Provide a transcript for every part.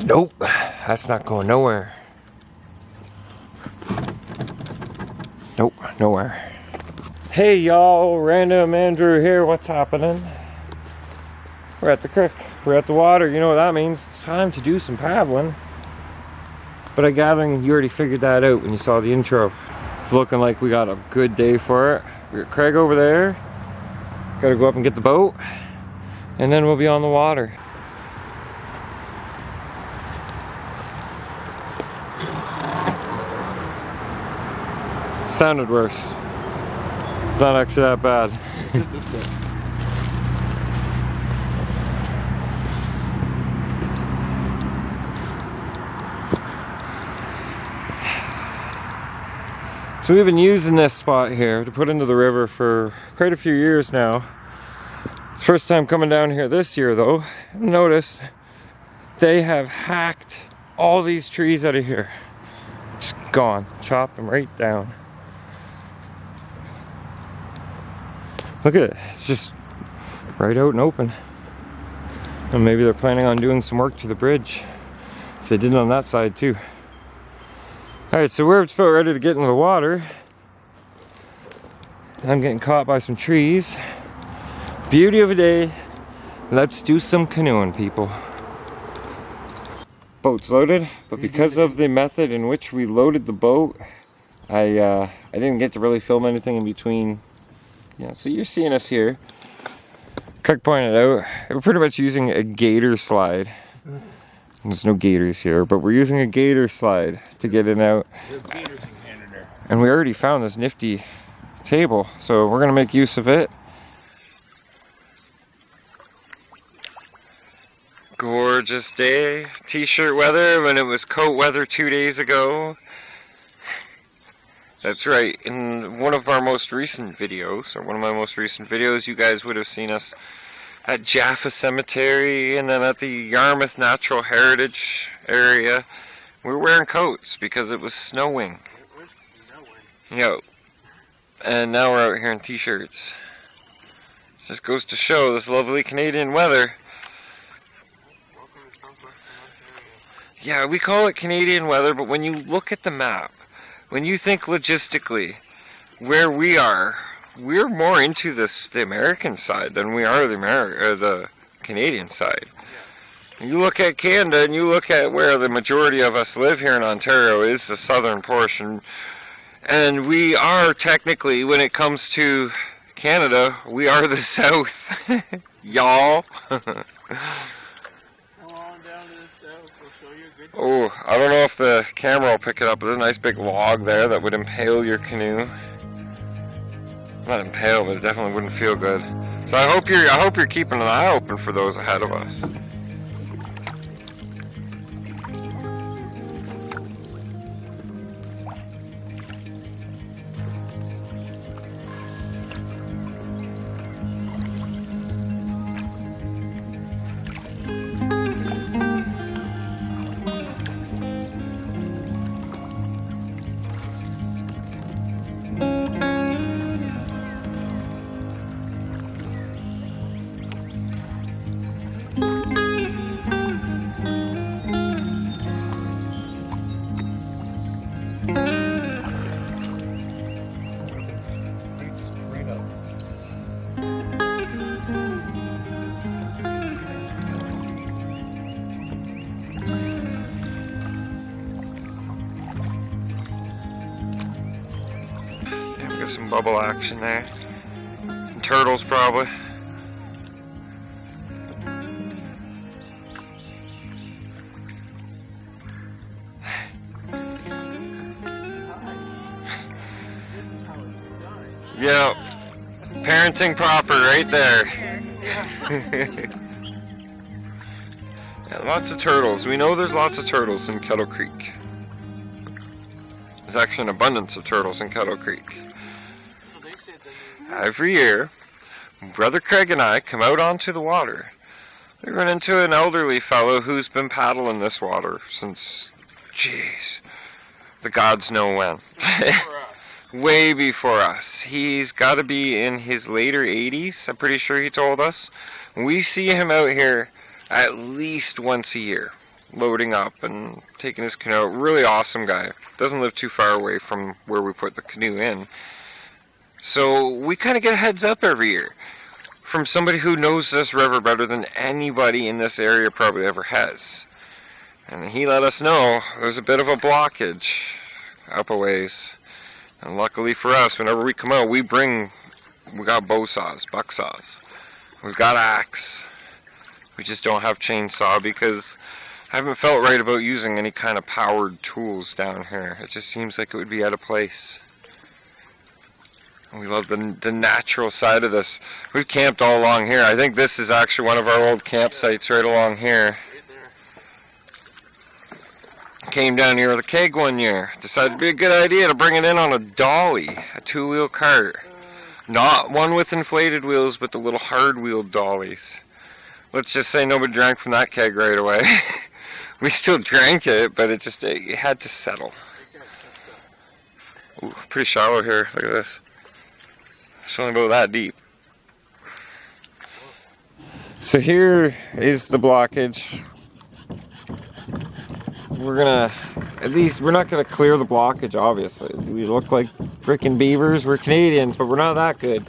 Nope, that's not going nowhere. Nope, nowhere. Hey y'all, Random Andrew here. What's happening? We're at the creek. We're at the water. You know what that means? It's time to do some paddling. But I gather you already figured that out when you saw the intro. It's looking like we got a good day for it. We got Craig over there. Gotta go up and get the boat. And then we'll be on the water. Sounded worse. It's not actually that bad. It's just a stick. So we've been using this spot here to put into the river for quite a few years now. It's first time coming down here this year though. Notice they have hacked all these trees out of here. Just gone. Chopped them right down. Look at it. It's just right out and open. And maybe they're planning on doing some work to the bridge. So they did it on that side too. Alright, so we're about ready to get into the water. I'm getting caught by some trees. Beauty of a day. Let's do some canoeing, people. Boat's loaded, but because of the method in which we loaded the boat, I didn't get to really film anything in between. Yeah, so you're seeing us here. Craig pointed out, we're pretty much using a gator slide. There's no gators here, but we're using a gator slide to get in and out. There's gators in Canada. And we already found this nifty table, so we're gonna make use of it. Gorgeous day. T-shirt weather when it was coat weather 2 days ago. That's right. In one of our most recent videos, or one of my most recent videos, you guys would have seen us at Jaffa Cemetery and then at the Yarmouth Natural Heritage area. We were wearing coats because it was snowing. It was snowing. Yo. And now we're out here in t-shirts. Just goes to show this lovely Canadian weather. Yeah, we call it Canadian weather, but when you look at the map, when you think logistically, where we are, we're more into the American side than we are the Canadian side. Yeah. You look at Canada and you look at where the majority of us live here in Ontario is the southern portion. And we are technically, when it comes to Canada, we are the south. Y'all. Oh, I don't know if the camera will pick it up, but there's a nice big log there that would impale your canoe. Not impale, but it definitely wouldn't feel good. So I hope you're keeping an eye open for those ahead of us. Some bubble action there. Some turtles probably. Yeah, parenting proper right there. Yeah, lots of turtles. We know there's lots of turtles in Kettle Creek. There's actually an abundance of turtles in Kettle Creek. Every year, Brother Craig and I come out onto the water. We run into an elderly fellow who's been paddling this water since, jeez, the gods know when. Way before us. He's got to be in his later 80s, I'm pretty sure he told us. We see him out here at least once a year. loading up and taking his canoe. Really awesome guy. Doesn't live too far away from where we put the canoe in. So we kind of get a heads up every year from somebody who knows this river better than anybody in this area probably ever has. And he let us know there's a bit of a blockage up a ways. And luckily for us, whenever we come out, we got bow saws, buck saws. We've got axe. We just don't have chainsaw because I haven't felt right about using any kind of powered tools down here. It just seems like it would be out of place. We love the natural side of this. We've camped all along here. I think this is actually one of our old campsites right along here. Came down here with a keg one year. Decided it'd be a good idea to bring it in on a dolly, a 2-wheel cart. Not one with inflated wheels, but the little hard-wheeled dollies. Let's just say nobody drank from that keg right away. We still drank it, but it had to settle. Ooh, pretty shallow here. Look at this. It's only about that deep. So here is the blockage. We're not gonna clear the blockage, obviously. We look like freaking beavers. We're Canadians, but we're not that good.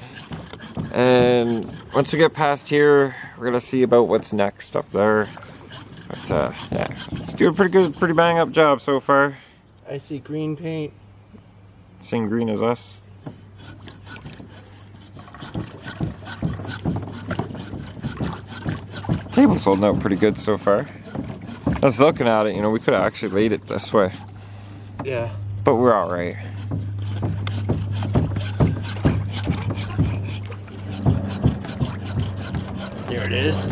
And once we get past here, we're gonna see about what's next up there. But yeah, it's doing a pretty bang up job so far. I see green paint. Same green as us. Table's holding out pretty good so far. I was looking at it, we could have actually laid it this way. Yeah. But we're alright. There it is.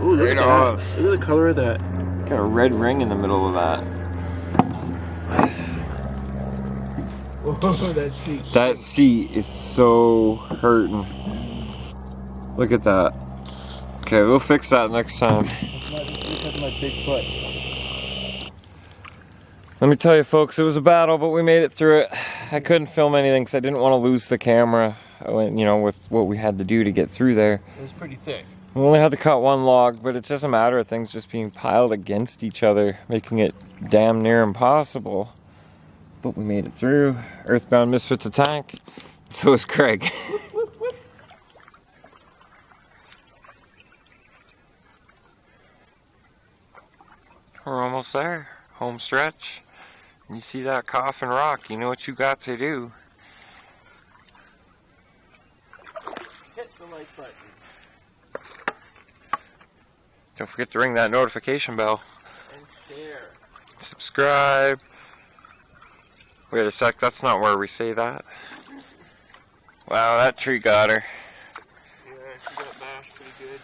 Ooh, look at that. Look at the color of that. It's got a red ring in the middle of that. Whoa, that seat. That seat is so hurting. Look at that. Okay, we'll fix that next time. Look at my big foot. Let me tell you folks, it was a battle, but we made it through it. I couldn't film anything because I didn't want to lose the camera, with what we had to do to get through there. It was pretty thick. We only had to cut one log, but it's just a matter of things just being piled against each other, making it damn near impossible. But we made it through. Earthbound Misfits a tank. So is Craig. We're almost there. Home stretch. You see that coffin rock, you know what you got to do. Hit the like button. Don't forget to ring that notification bell. And share. Subscribe. Wait a sec, that's not where we say that. Wow, that tree got her. Yeah, she got bashed pretty good.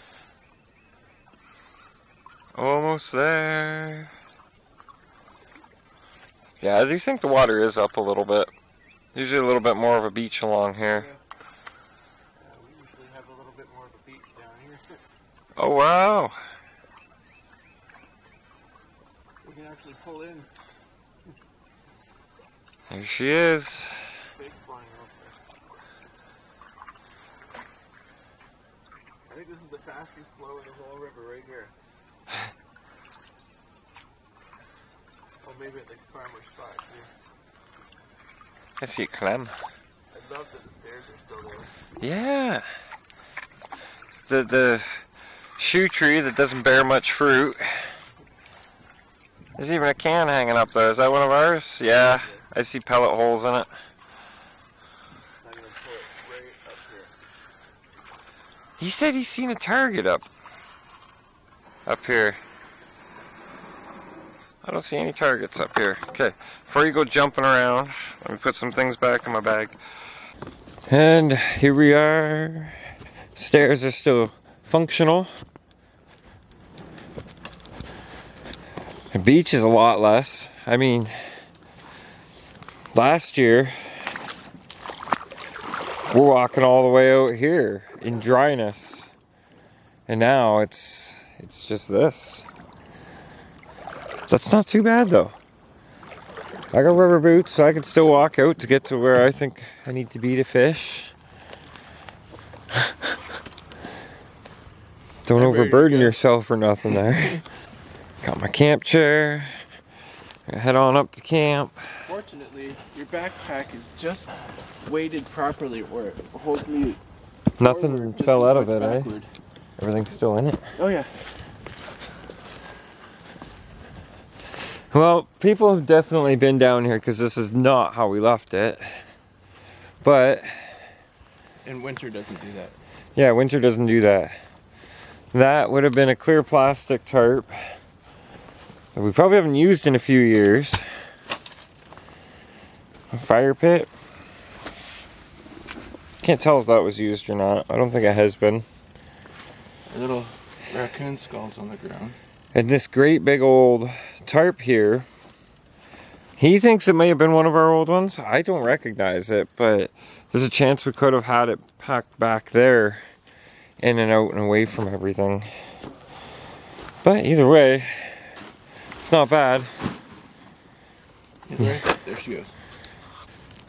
Almost there. Yeah, I do think the water is up a little bit. Usually a little bit more of a beach along here. Yeah, we usually have a little bit more of a beach down here. Oh wow. We can actually pull in. There she is. Big flying up there. I think this is the fastest flow in the whole river right here. Oh, maybe at the farmer's spot too. I see a clam. I love that the stairs are still there. Yeah. The shoe tree that doesn't bear much fruit. There's even a can hanging up there. Is that one of ours? Yeah. I see pellet holes in it. I'm gonna pull it right up here. He said he's seen a target up here. I don't see any targets up here. Okay, before you go jumping around, let me put some things back in my bag. And here we are. Stairs are still functional. The beach is a lot less. I mean, last year, we're walking all the way out here in dryness. And now it's just this. That's not too bad though. I got rubber boots, so I can still walk out to get to where I think I need to be to fish. Don't overburden yourself or nothing there. Got my camp chair. Head on up to camp. Fortunately, your backpack is just weighted properly where it holds me. Nothing fell out of it, backward. Everything's still in it. Oh yeah. Well, people have definitely been down here because this is not how we left it. But... and winter doesn't do that. Yeah, winter doesn't do that. That would have been a clear plastic tarp that we probably haven't used in a few years. A fire pit. Can't tell if that was used or not. I don't think it has been. Little raccoon skulls on the ground. And this great big old tarp here, he thinks it may have been one of our old ones. I don't recognize it, but there's a chance we could have had it packed back there, in and out and away from everything. But either way, it's not bad. There she goes.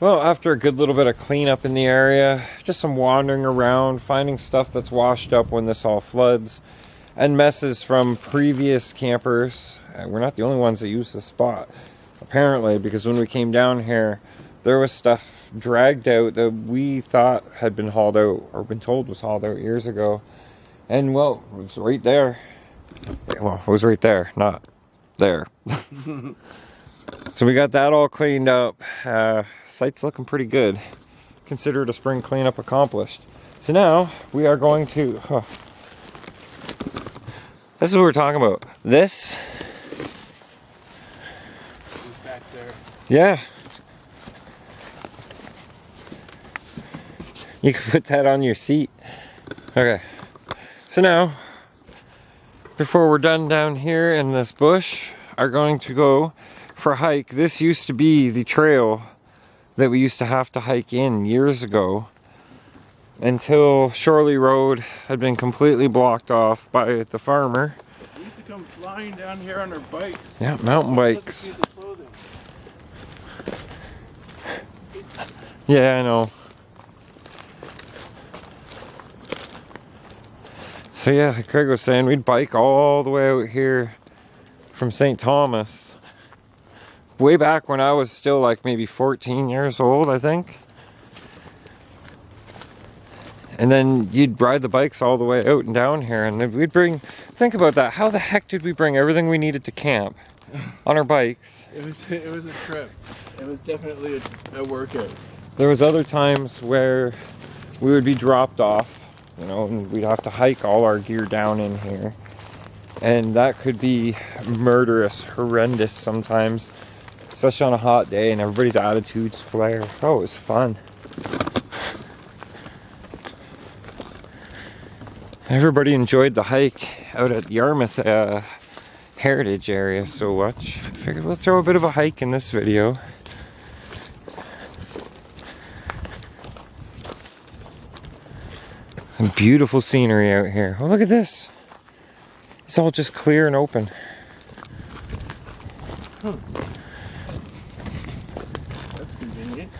Well, after a good little bit of cleanup in the area, just some wandering around, finding stuff that's washed up when this all floods, and messes from previous campers. We're not the only ones that use this spot, apparently, because when we came down here, there was stuff dragged out that we thought had been hauled out, or been told was hauled out years ago. And, well, it was right there. Well, it was right there, not there. So we got that all cleaned up. Site's looking pretty good. Considered a spring cleanup accomplished. So now we are going to... This is what we're talking about. This... back there. Yeah. You can put that on your seat. Okay. So now, before we're done down here in this bush, are going to go for a hike. This used to be the trail that we used to have to hike in years ago, until Shorley Road had been completely blocked off by the farmer. We used to come flying down here on our bikes. Yeah, mountain bikes. Yeah, I know. So yeah, like Craig was saying, we'd bike all the way out here from St. Thomas. Way back when I was still like maybe 14 years old, I think. And then you'd ride the bikes all the way out and down here, and then we'd bring, think about that, how the heck did we bring everything we needed to camp on our bikes? It was a trip. It was definitely a workout. There was other times where we would be dropped off, you know, and we'd have to hike all our gear down in here. And that could be murderous, horrendous sometimes, especially on a hot day and everybody's attitudes flare. Oh, it was fun. Everybody enjoyed the hike out at Yarmouth Heritage area so much. I figured we'll throw a bit of a hike in this video. Some beautiful scenery out here. Oh, look at this. It's all just clear and open. That's convenient.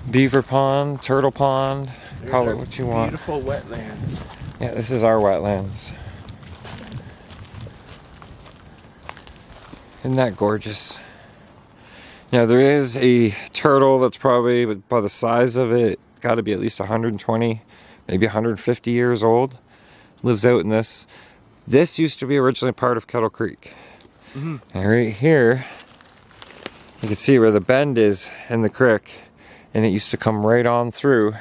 Beaver pond, turtle pond, call it what you want. Beautiful wetlands. Yeah, this is our wetlands. Isn't that gorgeous? Now there is a turtle that's probably, by the size of it, got to be at least 120, maybe 150 years old. Lives out in this. This used to be originally part of Kettle Creek. And right here, you can see where the bend is in the creek. And it used to come right on through,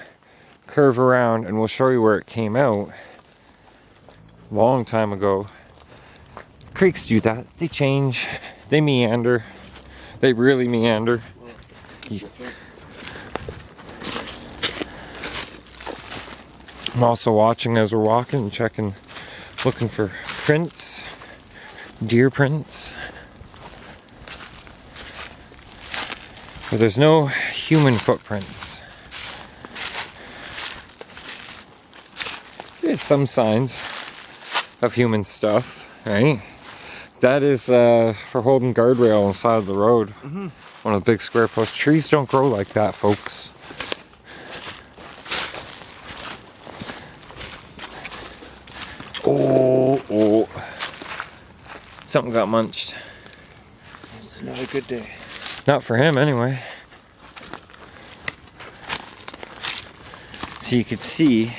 curve around, and we'll show you where it came out. Long time ago. Creeks do that. They change. They meander. They really meander. I'm also watching as we're walking, checking, looking for prints, deer prints. But there's no human footprints. There's some signs of human stuff, right? That is for holding guardrail on the side of the road. One of the big square posts. Trees don't grow like that, folks. Oh. Something got munched. It's not a good day. Not for him, anyway. So you could see,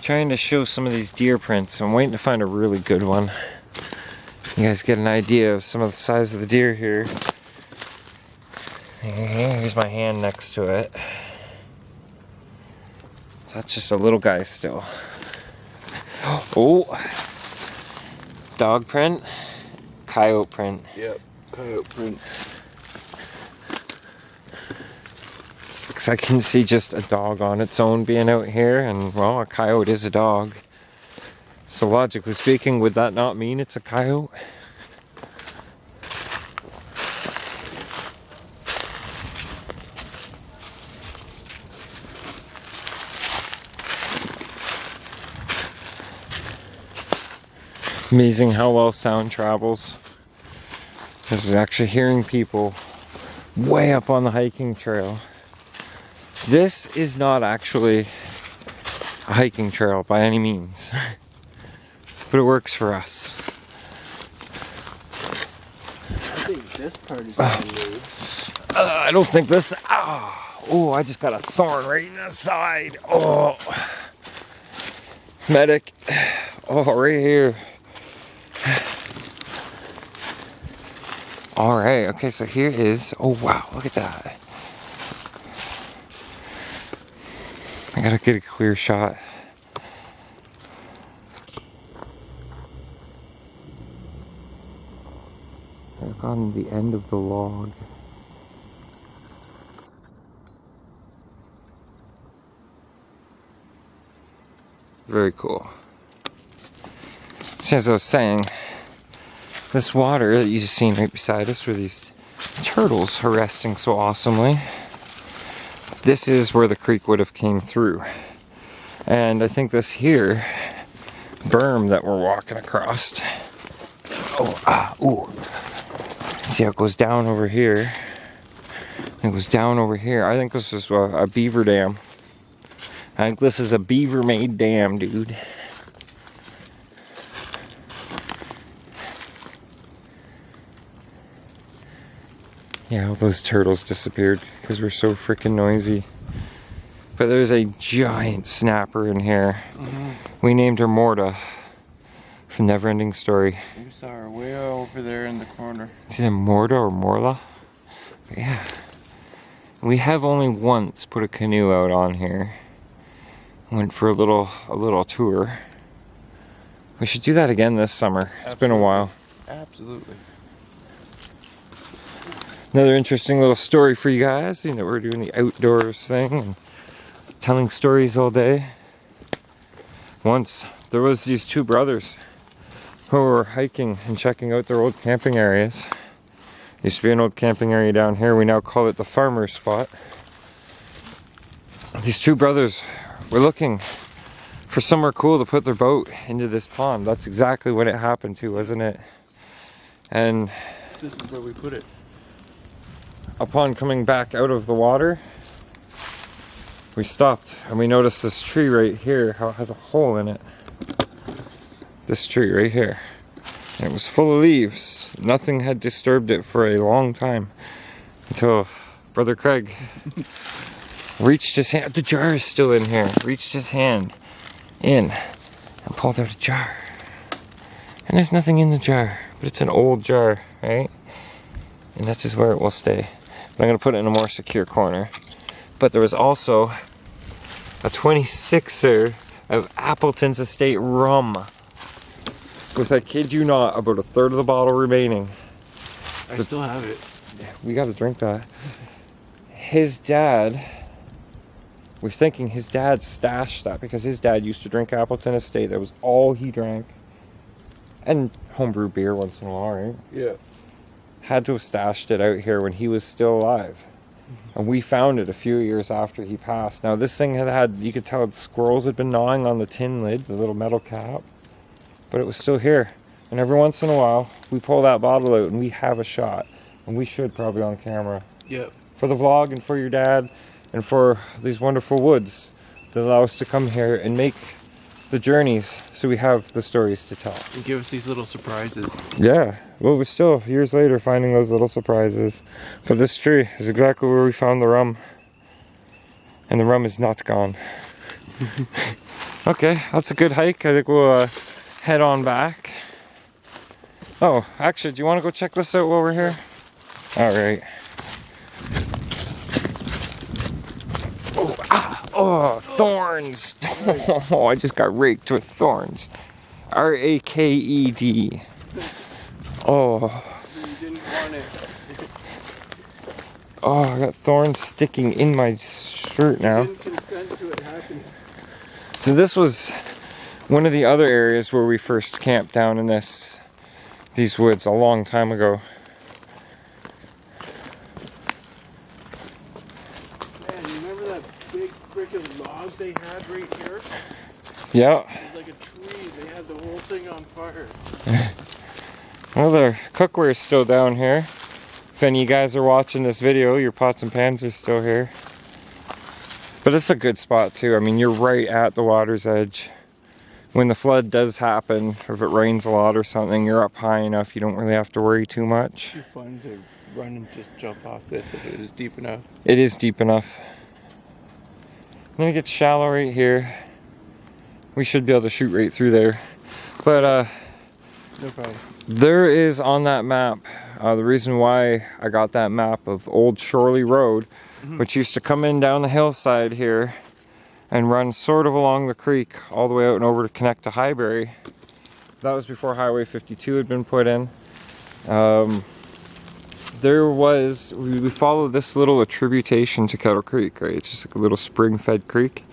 trying to show some of these deer prints. I'm waiting to find a really good one. You guys get an idea of some of the size of the deer here. Here's my hand next to it. So that's just a little guy still. Oh, dog print, coyote print. Yep, coyote print. Because I can see just a dog on its own being out here, and well, a coyote is a dog. So logically speaking, would that not mean it's a coyote? Amazing how well sound travels. I was actually hearing people way up on the hiking trail. This is not actually a hiking trail by any means, but it works for us. I think this part is gonna move. I don't think this. Oh, I just got a thorn right in the side. Oh, medic. Oh, right here. All right. Okay, so here is. Oh wow, look at that. I gotta get a clear shot. I've gotten the end of the log. Very cool. So as I was saying, this water that you just seen right beside us where these turtles are resting so awesomely, this is where the creek would have came through. And I think this here berm that we're walking across, see how it goes down over here? It goes down over here. I think this is a beaver dam. I think this is a beaver made dam, dude. Yeah, all those turtles disappeared because we're so freaking noisy. But there's a giant snapper in here. We named her Morta from Neverending Story. We saw her way over there in the corner. Is it Morta or Morla? But yeah. We have only once put a canoe out on here. Went for a little tour. We should do that again this summer. It's been a while. Absolutely. Another interesting little story for you guys. You know, we're doing the outdoors thing and telling stories all day. Once there was these two brothers who were hiking and checking out their old camping areas. Used to be an old camping area down here. We now call it the farmer's spot. These two brothers were looking for somewhere cool to put their boat into this pond. That's exactly what it happened to, wasn't it? And this is where we put it. Upon coming back out of the water, we stopped and we noticed this tree right here, how it has a hole in it. This tree right here. And it was full of leaves. Nothing had disturbed it for a long time until Brother Craig reached his hand. The jar is still in here. Reached his hand in and pulled out a jar. And there's nothing in the jar, but it's an old jar, right? And that's just where it will stay. But I'm going to put it in a more secure corner. But there was also a 26er of Appleton's Estate rum. With, I kid you not, about a third of the bottle remaining. I still have it. We got to drink that. His dad, we're thinking his dad stashed that because his dad used to drink Appleton Estate. That was all he drank. And homebrew beer once in a while, right? Yeah. Had to have stashed it out here when he was still alive. And we found it a few years after he passed. Now this thing had, you could tell the squirrels had been gnawing on the tin lid, the little metal cap. But it was still here. And every once in a while, we pull that bottle out and we have a shot. And we should probably on camera. Yep. For the vlog and for your dad and for these wonderful woods that allow us to come here and make the journeys so we have the stories to tell. And give us these little surprises. Yeah, well, we're still years later finding those little surprises. But this tree is exactly where we found the rum. And the rum is not gone. Okay, that's a good hike. I think we'll head on back. Oh, actually, do you want to go check this out while we're here? Alright. Oh, thorns! Oh, I just got raked with thorns. R-A-K-E-D. Oh. You didn't want it. Oh, I got thorns sticking in my shirt now. You didn't consent to it happening. So this was one of the other areas where we first camped down in these woods a long time ago. Man, you remember that big freaking log they had right here? Yeah. It was like a tree. They had the whole thing on fire. Well, the cookware is still down here. If any of you guys are watching this video, your pots and pans are still here. But it's a good spot too. I mean, you're right at the water's edge. When the flood does happen, if it rains a lot or something, you're up high enough, you don't really have to worry too much. It'd be fun to run and just jump off this if it was deep enough. It is deep enough. Then it gets shallow right here. We should be able to shoot right through there. But No problem. there is on that map, the reason why I got that map of Old Shorley Road, which used to come in down the hillside here and run sort of along the creek all the way out and over to connect to Highbury. That was before Highway 52 had been put in. We followed this little attributation to Kettle Creek, right? It's just like a little spring-fed creek.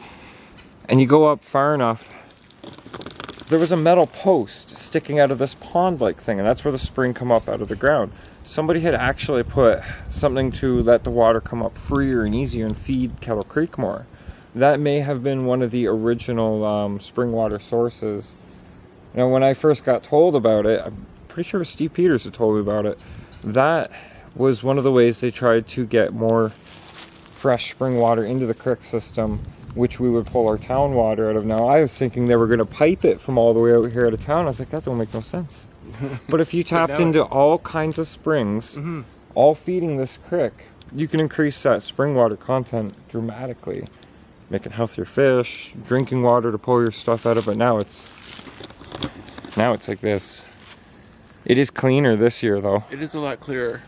And you go up far enough, there was a metal post sticking out of this pond-like thing, and that's where the spring come up out of the ground. Somebody had actually put something to let the water come up freer and easier and feed Kettle Creek more. That may have been one of the original spring water sources. Now, when I first got told about it, I'm pretty sure Steve Peters had told me about it. That was one of the ways they tried to get more fresh spring water into the creek system, which we would pull our town water out of. Now, I was thinking they were going to pipe it from all the way out here out of town. I was like, that don't make no sense. But if you tapped into all kinds of springs, all feeding this creek, you can increase that spring water content dramatically. Making healthier fish, drinking water to pull your stuff out of it. Now it's like this. It is cleaner this year, though. It is a lot clearer.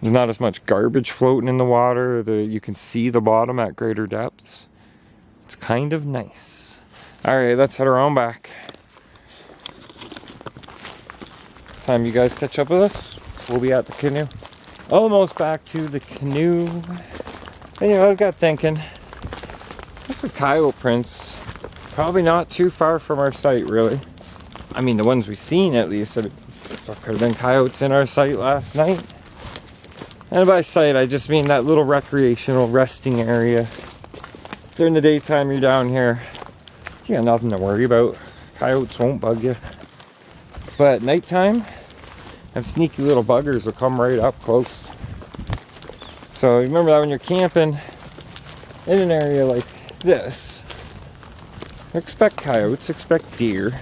There's not as much garbage floating in the water. You can see the bottom at greater depths. It's kind of nice. Alright, let's head around back. Time you guys catch up with us, we'll be at the canoe. Almost back to the canoe. And I got thinking, this is coyote prints. Probably not too far from our site, really. I mean, the ones we've seen at least. There could have been coyotes in our site last night. And by site, I just mean that little recreational resting area. During the daytime, you're down here, you got nothing to worry about. Coyotes won't bug you. But at nighttime, them sneaky little buggers will come right up close. So remember that when you're camping in an area like this, expect coyotes, expect deer.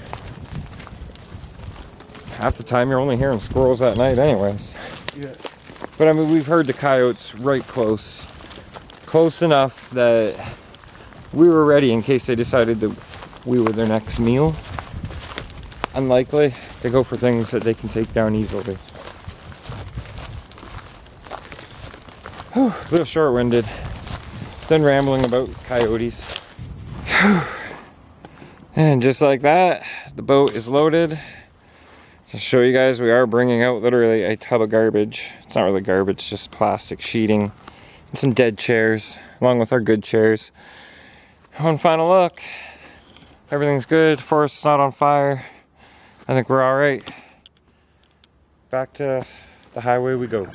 Half the time you're only hearing squirrels at night anyways. Yeah. But I mean, we've heard the coyotes right close. Close enough that we were ready in case they decided that we were their next meal. Unlikely. They go for things that they can take down easily. Whew, a little short-winded. Done rambling about coyotes. Whew. And just like that, the boat is loaded. Just show you guys, we are bringing out literally a tub of garbage. It's not really garbage, just plastic sheeting. And some dead chairs, along with our good chairs. One final look. Everything's good. Forest's not on fire. I think we're all right. Back to the highway we go.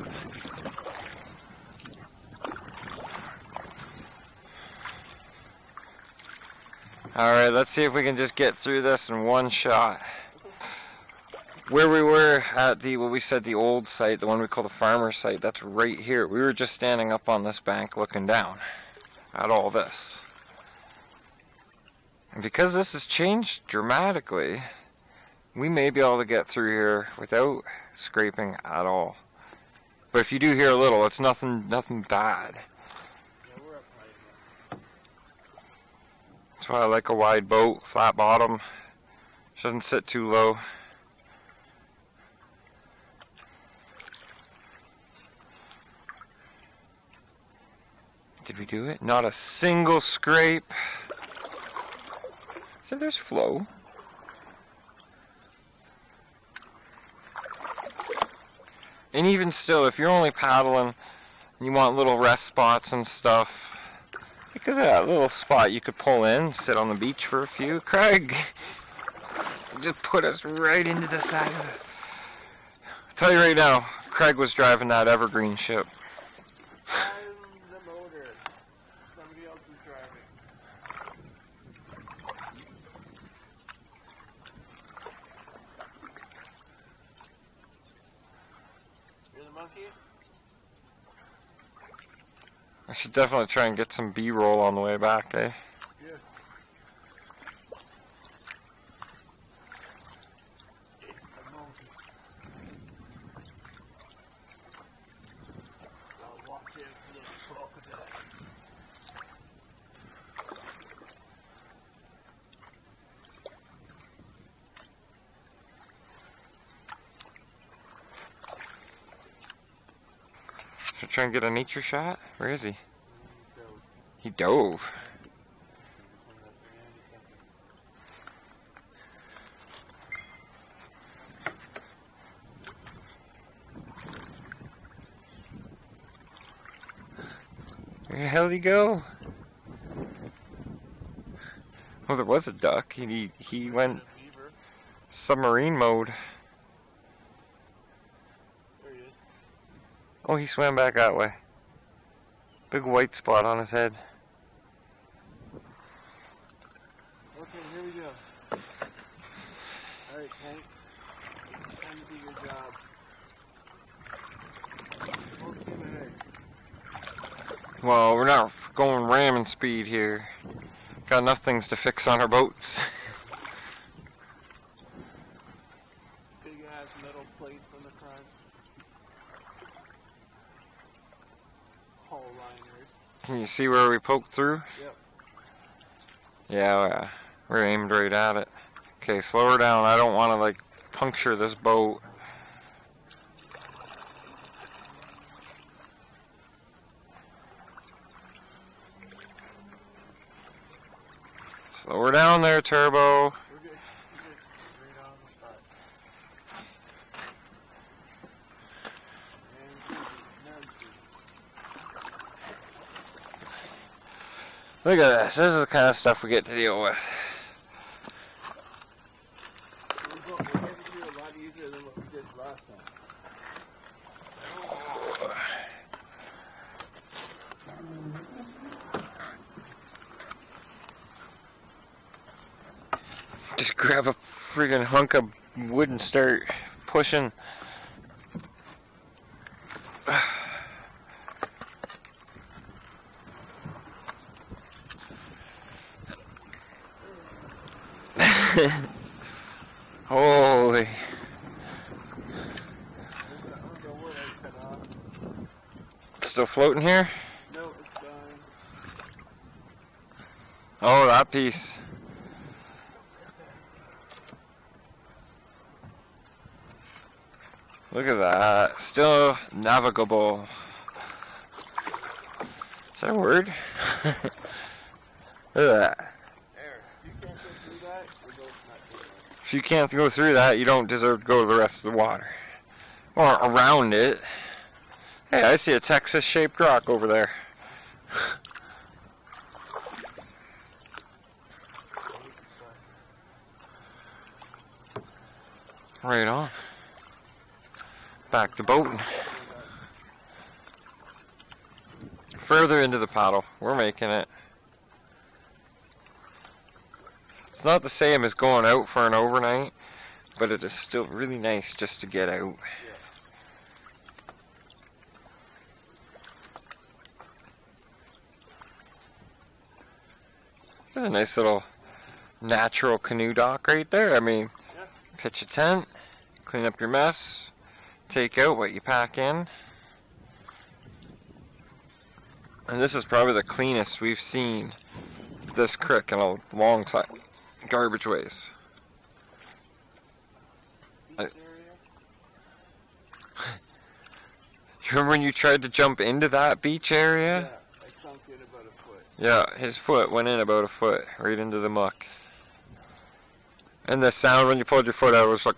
All right, let's see if we can just get through this in one shot. Where we were at what we said the old site, the one we call the farmer site, that's right here. We were just standing up on this bank looking down at all this. because this has changed dramatically, we may be able to get through here without scraping at all. But if you do hear a little, it's nothing bad. Yeah, we're up high enough. That's why I like a wide boat, flat bottom. Doesn't sit too low. Did we do it? Not a single scrape. So there's flow. And even still, if you're only paddling and you want little rest spots and stuff, look at that little spot you could pull in, sit on the beach for a few. Craig just put us right into the side of it. I'll tell you right now, Craig was driving that evergreen ship. I'm the motor. Somebody else is driving. You're the monkey? I should definitely try and get some B-roll on the way back, eh? Yeah. It's the monkey. I'll watch it for the crocodile. Should I try and get a nature shot? Where is he? He dove. Where the hell did he go? Well, there was a duck. He went submarine mode. There he is. Oh, he swam back that way. Big white spot on his head. Okay, here we go. Alright, Hank. Time to do your job. Okay, Well, we're not going ramming speed here. Got enough things to fix on our boats. big ass metal plate from the front. Hull liners. Can you see where we poked through? Yep. Yeah, we're aimed right at it. Okay, slow her down. I don't want to, like, puncture this boat. Slow her down there, Turbo. We're good. We're good. Right on the spot. And Look at this. This is the kind of stuff we get to deal with. we're headed here a lot easier than what we did last time. Just grab a friggin' hunk of wood and start pushing. Holy. Still floating here? No, it's dying. Oh, that piece. Look at that. Still navigable. Is that a word? Look at that. There. You can't go through that. We're both not doing that. If you can't go through that, you don't deserve to go to the rest of the water. Or around it. Hey, I see a Texas-shaped rock over there. Right on. Back to boating. Further into the paddle. We're making it. It's not the same as going out for an overnight, but it is still really nice just to get out. There's a nice little natural canoe dock right there. I mean, pitch a tent, clean up your mess, take out what you pack in. And this is probably the cleanest we've seen this creek in a long time. Garbage ways. You remember when you tried to jump into that beach area? Yeah, I sunk in about a foot. Yeah, his foot went in about a foot, right into the muck. And the sound when you pulled your foot out was like...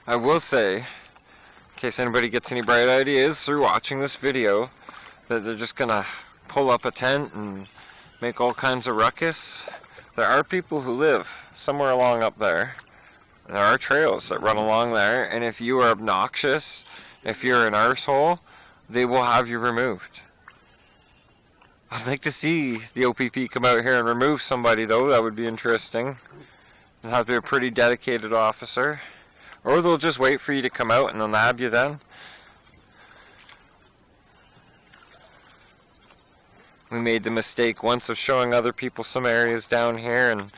I will say, in case anybody gets any bright ideas through watching this video, that they're just gonna pull up a tent and make all kinds of ruckus. There are people who live somewhere along up there. There are trails that run along there, and if you are obnoxious, if you're an arsehole, they will have you removed. I'd like to see the OPP come out here and remove somebody, though. That would be interesting. It'll have to be a pretty dedicated officer. Or they'll just wait for you to come out and they'll nab you then. We made the mistake once of showing other people some areas down here, and,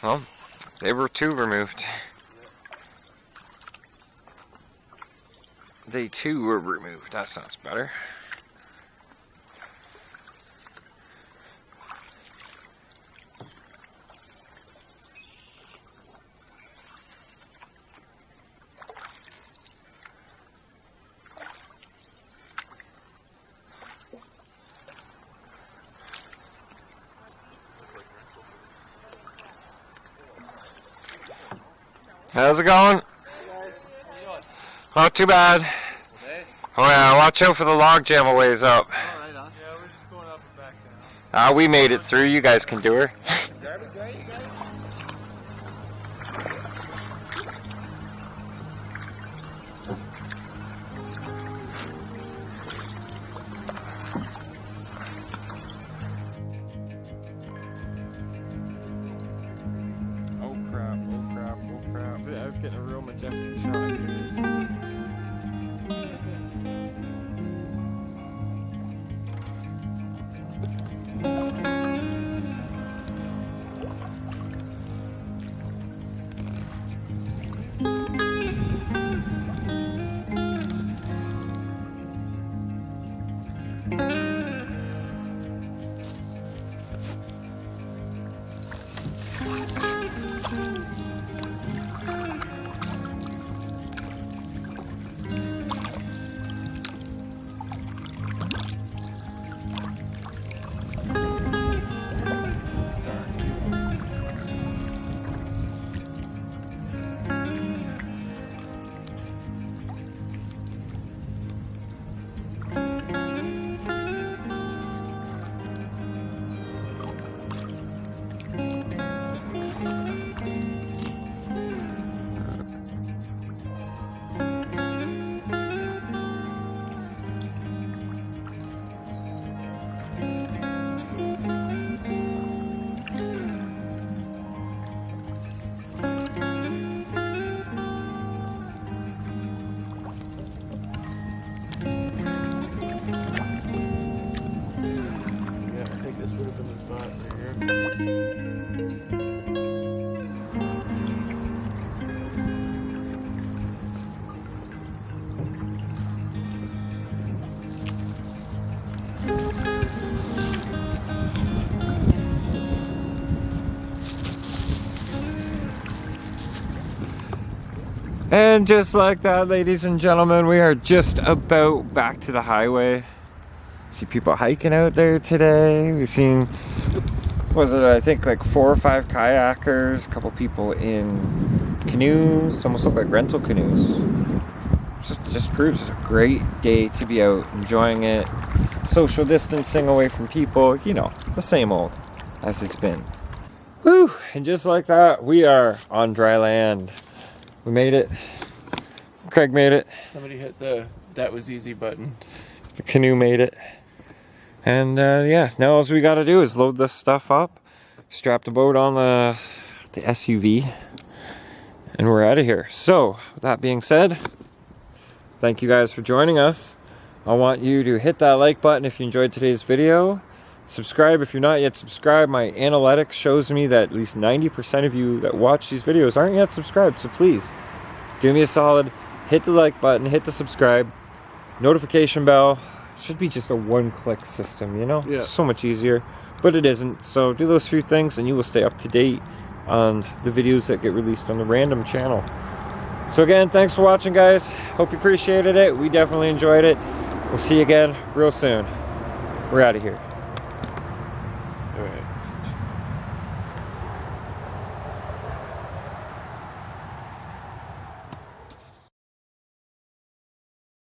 well, they were too removed. They too were removed. That sounds better. How's it going? Not too bad. Oh yeah, watch out for the log jam a ways up. Yeah, we're just going up and back down. We made it through. You guys can do her. Oh crap, oh crap, oh crap. I was getting a real majestic shot here. And just like that, ladies and gentlemen, we are just about back to the highway. See people hiking out there today. We've seen, was it, I think like 4 or 5 kayakers, a couple people in canoes, almost look like rental canoes. Just proves it's a great day to be out enjoying it. Social distancing away from people, you know, the same old as it's been. Whew, and just like that, we are on dry land. We made it. Craig made it. Somebody hit the "that was easy" button. The canoe made it. And yeah, now all we got to do is load this stuff up, strap the boat on the SUV, And we're out of here. So, with that being said, thank you guys for joining us. I want you to hit that like button if you enjoyed today's video. Subscribe if you're not yet subscribed. My analytics shows me that at least 90% of you that watch these videos aren't yet subscribed. So please, do me a solid. Hit the like button, hit the subscribe. Notification bell. Should be just a one-click system, you know? Yeah. So much easier. But it isn't. So do those few things and you will stay up to date on the videos that get released on the Random channel. So again, thanks for watching, guys. Hope you appreciated it. We definitely enjoyed it. We'll see you again real soon. We're out of here.